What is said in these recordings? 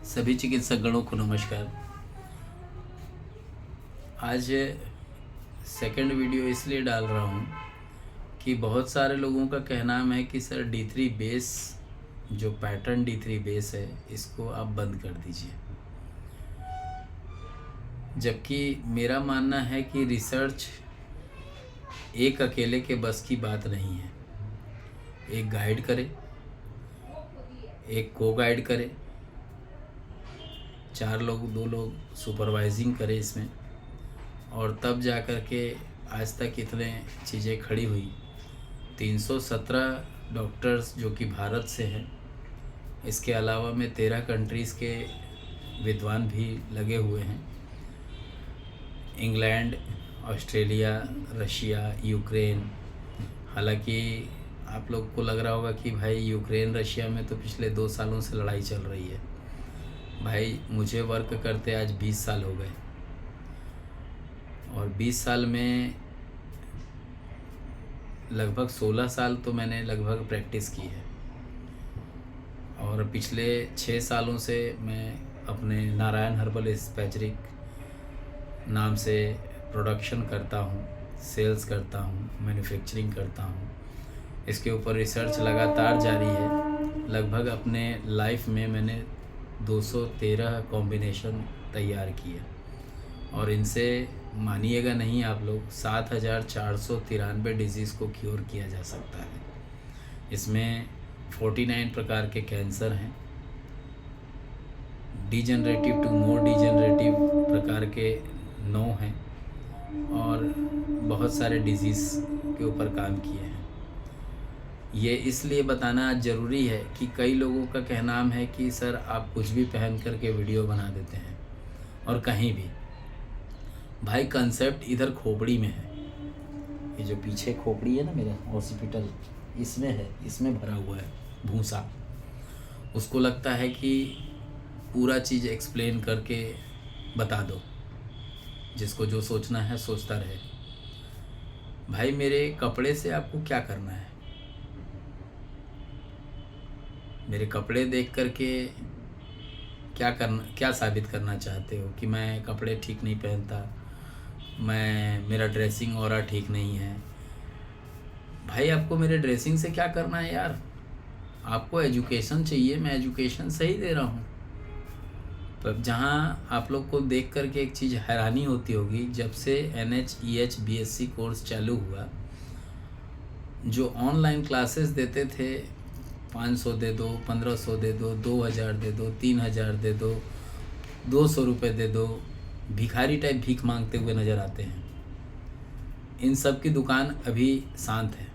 सभी चिकित्सकगणों को नमस्कार। आज सेकंड वीडियो इसलिए डाल रहा हूँ कि बहुत सारे लोगों का कहना है कि सर D3 बेस, जो पैटर्न D3 बेस है, इसको आप बंद कर दीजिए। जबकि मेरा मानना है कि रिसर्च एक अकेले के बस की बात नहीं है। एक गाइड करे, एक को गाइड करे, 4 लोग 2 लोग सुपरवाइजिंग करे इसमें, और तब जा कर के आज तक इतने चीज़ें खड़ी हुई। 317 डॉक्टर्स जो कि भारत से हैं, इसके अलावा में 13 कंट्रीज़ के विद्वान भी लगे हुए हैं। England, Australia, Russia, Ukraine. हालांकि आप लोग को लग रहा होगा कि भाई यूक्रेन रशिया में तो पिछले 2 सालों से लड़ाई चल रही है। भाई मुझे वर्क करते आज 20 साल हो गए, और 20 साल में लगभग 16 साल तो मैंने लगभग प्रैक्टिस की है, और पिछले 6 सालों से मैं अपने नारायण हर्बल स्पैचरिक नाम से प्रोडक्शन करता हूँ, सेल्स करता हूँ, मैन्युफैक्चरिंग करता हूँ। इसके ऊपर रिसर्च लगातार जारी है। लगभग अपने लाइफ में मैंने 213 कॉम्बिनेशन तैयार किए, और इनसे मानिएगा नहीं आप लोग, 7493 डिजीज़ को क्योर किया जा सकता है। इसमें 49 प्रकार के कैंसर हैं, डिजेनरेटिव टू मोर डिजेनरेटिव प्रकार के 9 हैं, और बहुत सारे डिजीज़ के ऊपर काम किए हैं। ये इसलिए बताना ज़रूरी है कि कई लोगों का कहना है कि सर आप कुछ भी पहन कर के वीडियो बना देते हैं, और कहीं भी। भाई कंसेप्ट इधर खोपड़ी में है। ये जो पीछे खोपड़ी है ना मेरा हॉस्पिटल, इसमें है, इसमें भरा हुआ है भूसा। उसको लगता है कि पूरा चीज़ एक्सप्लेन करके बता दो, जिसको जो सोचना है सोचता रहे। भाई मेरे कपड़े से आपको क्या करना है? मेरे कपड़े देख करके क्या साबित करना चाहते हो? कि मैं कपड़े ठीक नहीं पहनता, मेरा ड्रेसिंग ऑरा ठीक नहीं है। भाई आपको मेरे ड्रेसिंग से क्या करना है यार? आपको एजुकेशन चाहिए, मैं एजुकेशन सही दे रहा हूँ। पर जहाँ आप लोग को देख करके एक चीज़ हैरानी होती होगी, जब से NH BSc कोर्स चालू हुआ, जो ऑनलाइन क्लासेस देते थे, 500 दे दो, 1500 दे दो, 2000 दे दो, 3000 दे दो, 200 रुपये दे दो, भिखारी टाइप भीख मांगते हुए नज़र आते हैं। इन सब की दुकान अभी शांत है।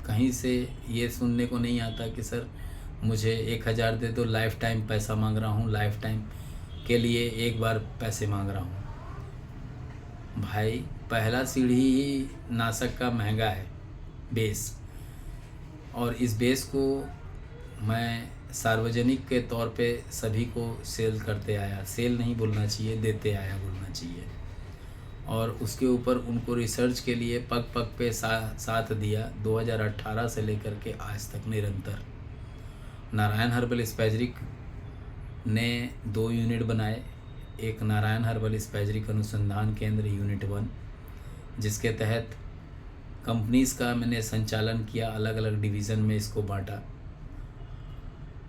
कहीं से ये सुनने को नहीं आता कि सर मुझे 1000 दे दो, लाइफ टाइम पैसा मांग रहा हूँ, लाइफ टाइम के लिए एक बार पैसे मांग रहा हूँ। भाई पहला सीढ़ी ही नाशक का महंगा है, बेस। और इस बेस को मैं सार्वजनिक के तौर पे सभी को सेल करते आया, सेल नहीं बोलना चाहिए, देते आया बोलना चाहिए। और उसके ऊपर उनको रिसर्च के लिए पग पग पे साथ दिया, 2018 से लेकर के आज तक निरंतर। नारायण हर्बल स्पैचरिक ने 2 यूनिट बनाए। एक नारायण हर्बल स्पैचरिक अनुसंधान केंद्र यूनिट 1, जिसके तहत कंपनीज़ का मैंने संचालन किया, अलग अलग डिवीज़न में इसको बांटा।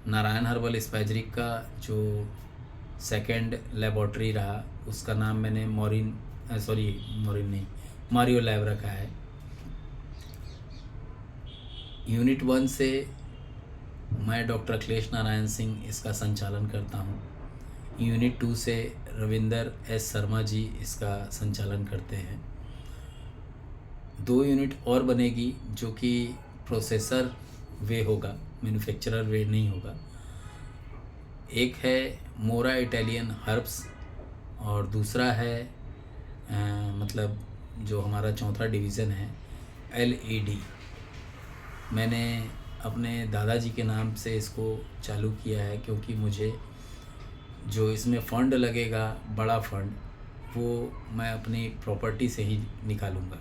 नारायण हर्बल स्पैचरिक का जो सेकंड लेबॉर्ट्री रहा, उसका नाम मैंने मारियो लैब रखा है। यूनिट 1 से मैं डॉक्टर अखिलेश नारायण सिंह इसका संचालन करता हूँ। यूनिट 2 से रविंदर S शर्मा जी इसका संचालन करते हैं। 2 यूनिट और बनेगी, जो कि प्रोसेसर वे होगा, मैन्युफैक्चरर वे नहीं होगा। एक है मोरा इटालियन हर्ब्स, और दूसरा है मतलब जो हमारा चौथा डिवीज़न है LED। मैंने अपने दादाजी के नाम से इसको चालू किया है, क्योंकि मुझे जो इसमें फ़ंड लगेगा, बड़ा फ़ंड, वो मैं अपनी प्रॉपर्टी से ही निकालूँगा।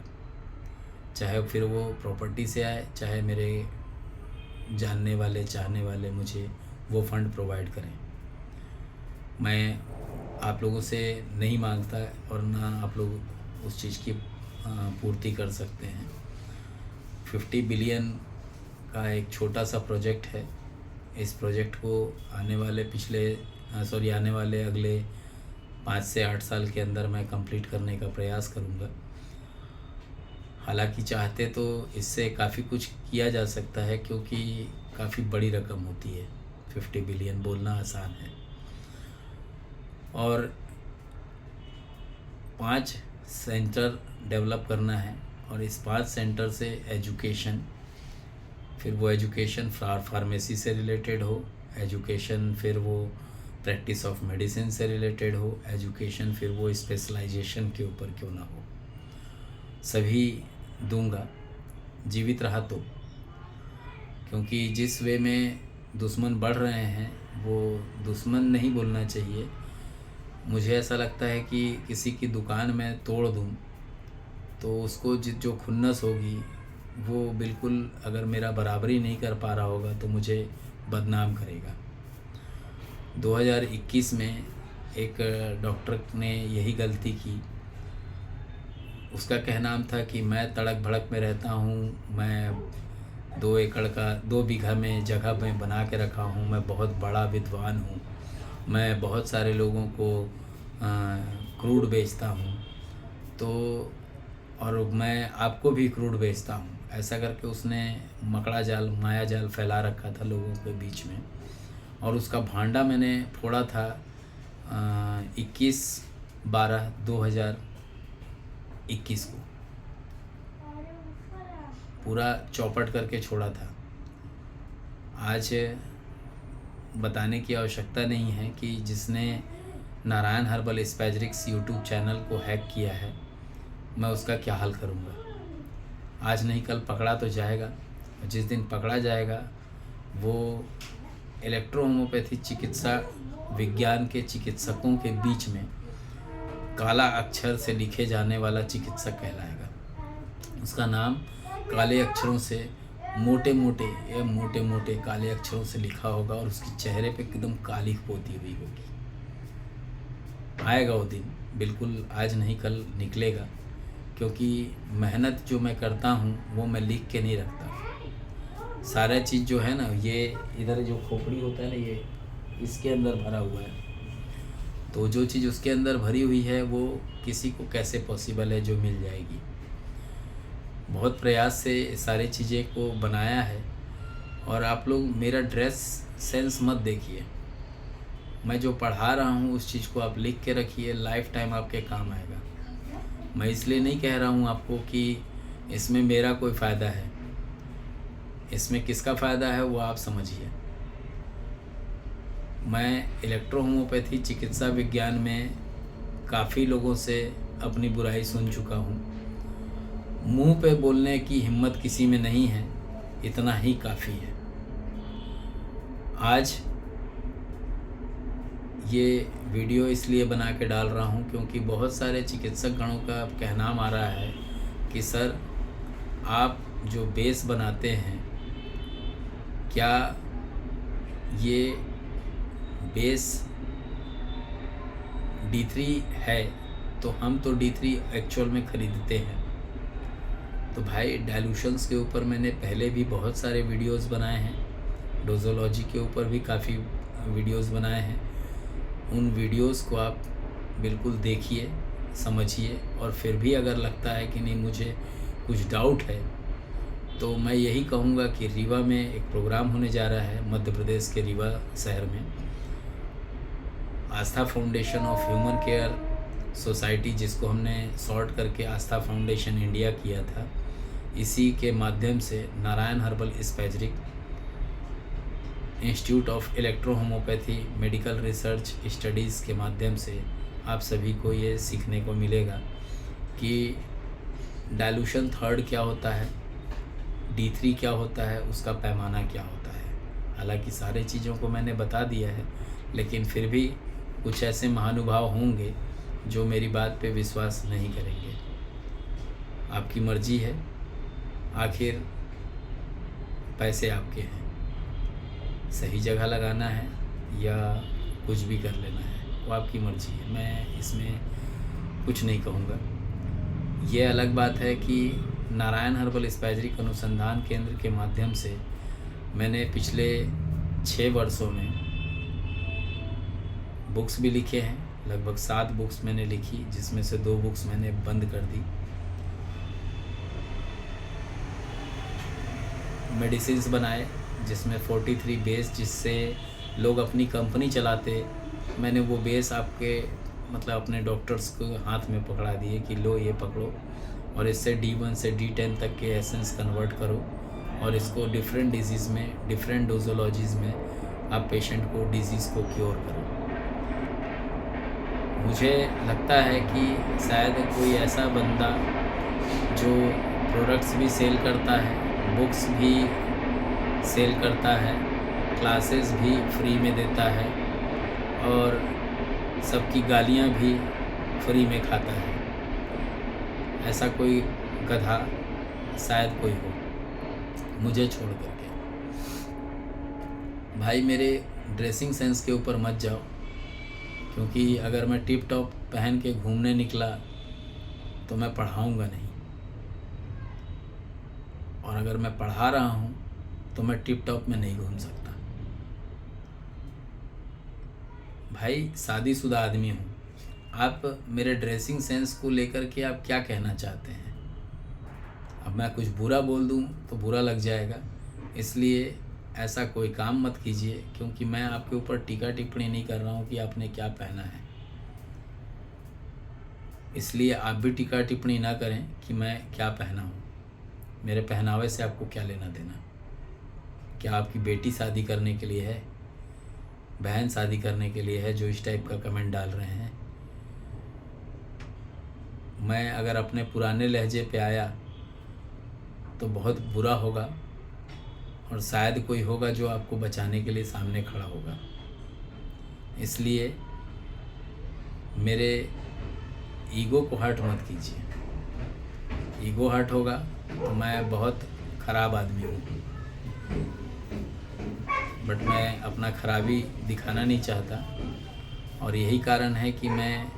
चाहे फिर वो प्रॉपर्टी से आए, चाहे मेरे जानने वाले चाहने वाले मुझे वो फ़ंड प्रोवाइड करें। मैं आप लोगों से नहीं मांगता और ना आप लोग उस चीज़ की पूर्ति कर सकते हैं। 50 बिलियन का एक छोटा सा प्रोजेक्ट है। इस प्रोजेक्ट को आने वाले अगले 5 से 8 साल के अंदर मैं कंप्लीट करने का प्रयास करूँगा। हालांकि चाहते तो इससे काफ़ी कुछ किया जा सकता है, क्योंकि काफ़ी बड़ी रकम होती है। 50 बिलियन बोलना आसान है। और 5 सेंटर डेवलप करना है, और इस 5 सेंटर से एजुकेशन, फिर वो एजुकेशन फार्मेसी से रिलेटेड हो, एजुकेशन फिर वो प्रैक्टिस ऑफ मेडिसिन से रिलेटेड हो, एजुकेशन फिर वो स्पेशलाइजेशन के ऊपर क्यों ना हो, सभी दूंगा जीवित रहा तो। क्योंकि जिस वे में दुश्मन बढ़ रहे हैं वो दुश्मन नहीं बोलना चाहिए। मुझे ऐसा लगता है कि किसी की दुकान में तोड़ दूं तो उसको जो खुन्नस होगी वो बिल्कुल, अगर मेरा बराबरी नहीं कर पा रहा होगा तो मुझे बदनाम करेगा। 2021 में एक डॉक्टर ने यही गलती की। उसका कहना था कि मैं तड़क भड़क में रहता हूँ, मैं 2 बीघा में जगह में बना के रखा हूँ, मैं बहुत बड़ा विद्वान हूँ, मैं बहुत सारे लोगों को क्रूड बेचता हूँ, तो और मैं आपको भी क्रूड बेचता हूँ। ऐसा करके उसने मकड़ा जाल, माया जाल फैला रखा था लोगों के बीच में। और उसका भांडा मैंने फोड़ा था 21/12/2021 को, पूरा चौपट करके छोड़ा था। आज बताने की आवश्यकता नहीं है कि जिसने नारायण हर्बल स्पैजरिक्स यूट्यूब चैनल को हैक किया है, मैं उसका क्या हाल करूँगा। आज नहीं कल पकड़ा तो जाएगा, और जिस दिन पकड़ा जाएगा वो इलेक्ट्रो होम्योपैथी चिकित्सा विज्ञान के चिकित्सकों के बीच में काला अक्षर से लिखे जाने वाला चिकित्सक कहलाएगा। उसका नाम काले अक्षरों से मोटे मोटे काले अक्षरों से लिखा होगा, और उसके चेहरे पे एकदम काली पोती हुई होगी। आएगा वो दिन, बिल्कुल आज नहीं कल निकलेगा। क्योंकि मेहनत जो मैं करता हूँ वो मैं लिख के नहीं रखता। सारा चीज़ जो है ना, ये इधर जो खोपड़ी होता है ना, ये इसके अंदर भरा हुआ है। तो जो चीज़ उसके अंदर भरी हुई है वो किसी को कैसे पॉसिबल है जो मिल जाएगी। बहुत प्रयास से सारी चीज़ें को बनाया है। और आप लोग मेरा ड्रेस सेंस मत देखिए, मैं जो पढ़ा रहा हूँ उस चीज़ को आप लिख के रखिए, लाइफ टाइम आपके काम आएगा। मैं इसलिए नहीं कह रहा हूँ आपको कि इसमें मेरा कोई फ़ायदा है, इसमें किसका फ़ायदा है वो आप समझिए। मैं इलेक्ट्रो होम्योपैथी चिकित्सा विज्ञान में काफ़ी लोगों से अपनी बुराई सुन चुका हूँ। मुंह पे बोलने की हिम्मत किसी में नहीं है, इतना ही काफ़ी है। आज ये वीडियो इसलिए बना के डाल रहा हूँ क्योंकि बहुत सारे चिकित्सक गणों का कहना आ रहा है कि सर आप जो बेस बनाते हैं, क्या ये बेस D3 है? तो हम तो D3 एक्चुअल में ख़रीदते हैं। तो भाई डाइल्यूशंस के ऊपर मैंने पहले भी बहुत सारे वीडियोस बनाए हैं, डोजोलॉजी के ऊपर भी काफ़ी वीडियोस बनाए हैं। उन वीडियोस को आप बिल्कुल देखिए, समझिए, और फिर भी अगर लगता है कि नहीं मुझे कुछ डाउट है, तो मैं यही कहूँगा कि रीवा में एक प्रोग्राम होने जा रहा है, मध्य प्रदेश के रीवा शहर में। Aastha foundation of human care society, जिसको हमने शॉर्ट करके आस्था फाउंडेशन इंडिया किया था, इसी के माध्यम से Narayan herbal spagyric institute of electro homeopathy medical research studies के माध्यम से आप सभी को ये सीखने को मिलेगा कि डाइल्यूशन थर्ड क्या होता है, D3 क्या होता है, उसका पैमाना क्या होता है। हालांकि सारे चीज़ों को मैंने बता दिया है, लेकिन फिर भी कुछ ऐसे महानुभाव होंगे जो मेरी बात पे विश्वास नहीं करेंगे। आपकी मर्जी है, आखिर पैसे आपके हैं, सही जगह लगाना है या कुछ भी कर लेना है। वो आपकी मर्ज़ी है, मैं इसमें कुछ नहीं कहूँगा। ये अलग बात है कि नारायण हर्बल स्पाइसरिक अनुसंधान केंद्र के माध्यम से मैंने पिछले 6 वर्षों में बुक्स भी लिखे हैं। लगभग 7 बुक्स मैंने लिखी, जिसमें से 2 बुक्स मैंने बंद कर दी। मेडिसिन्स बनाए जिसमें 43 बेस, जिससे लोग अपनी कंपनी चलाते। मैंने वो बेस आपके मतलब अपने डॉक्टर्स को हाथ में पकड़ा दिए कि लो ये पकड़ो और इससे D1 से D10 तक के एसेंस कन्वर्ट करो और इसको डिफरेंट डिजीज़ में, डिफरेंट डोजोलॉजीज़ में आप पेशेंट को डिजीज़ को क्योर करो। मुझे लगता है कि शायद कोई ऐसा बंदा जो प्रोडक्ट्स भी सेल करता है, बुक्स भी सेल करता है, क्लासेस भी फ्री में देता है और सबकी गालियाँ भी फ्री में खाता है, ऐसा कोई गधा शायद कोई हो मुझे छोड़ करके। भाई मेरे ड्रेसिंग सेंस के ऊपर मत जाओ, क्योंकि अगर मैं टिप टॉप पहन के घूमने निकला तो मैं पढ़ाऊँगा नहीं, और अगर मैं पढ़ा रहा हूँ तो मैं टिप टॉप में नहीं घूम सकता। भाई शादीशुदा आदमी हूँ, आप मेरे ड्रेसिंग सेंस को लेकर के आप क्या कहना चाहते हैं? अब मैं कुछ बुरा बोल दूँ तो बुरा लग जाएगा, इसलिए ऐसा कोई काम मत कीजिए, क्योंकि मैं आपके ऊपर टीका टिप्पणी नहीं कर रहा हूँ कि आपने क्या पहना है। इसलिए आप भी टीका टिप्पणी ना करें कि मैं क्या पहना हूँ। मेरे पहनावे से आपको क्या लेना देना? क्या आपकी बेटी शादी करने के लिए है, बहन शादी करने के लिए है जो इस टाइप का कमेंट डाल रहे हैं? मैं अगर अपने पुराने लहजे पे आया तो बहुत बुरा होगा, और शायद कोई होगा जो आपको बचाने के लिए सामने खड़ा होगा। इसलिए मेरे ईगो को हर्ट मत कीजिए। ईगो हर्ट होगा तो मैं बहुत ख़राब आदमी हूँ, बट मैं अपना खराबी दिखाना नहीं चाहता, और यही कारण है कि मैं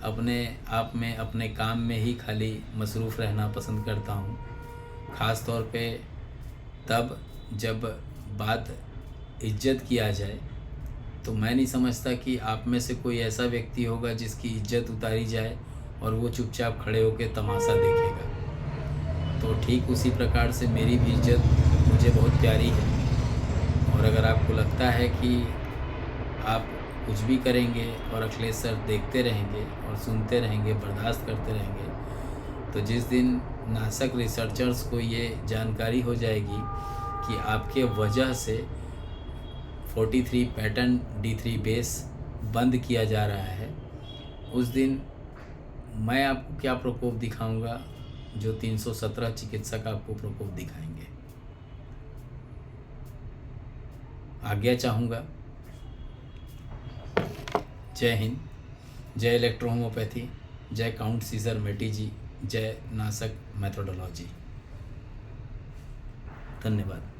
अपने आप में, अपने काम में ही खाली मसरूफ़ रहना पसंद करता हूँ। ख़ास तौर पे तब जब बात इज्जत की आ जाए, तो मैं नहीं समझता कि आप में से कोई ऐसा व्यक्ति होगा जिसकी इज्जत उतारी जाए और वो चुपचाप खड़े होकर तमाशा देखेगा। तो ठीक उसी प्रकार से मेरी भी इज्जत मुझे बहुत प्यारी है, और अगर आपको लगता है कि आप कुछ भी करेंगे और अखिलेश सर देखते रहेंगे और सुनते रहेंगे, बर्दाश्त करते रहेंगे, तो जिस दिन नासक रिसर्चर्स को ये जानकारी हो जाएगी कि आपके वजह से 43 पैटर्न D3 बेस बंद किया जा रहा है, उस दिन मैं आपको क्या प्रकोप दिखाऊंगा जो 317 चिकित्सक आपको प्रकोप दिखाएंगे। आज्ञा चाहूँगा। जय हिंद, जय इलेक्ट्रो होम्योपैथी, जय काउंट सीजर मेटी जी, जय नासक मेथोडोलॉजी। धन्यवाद।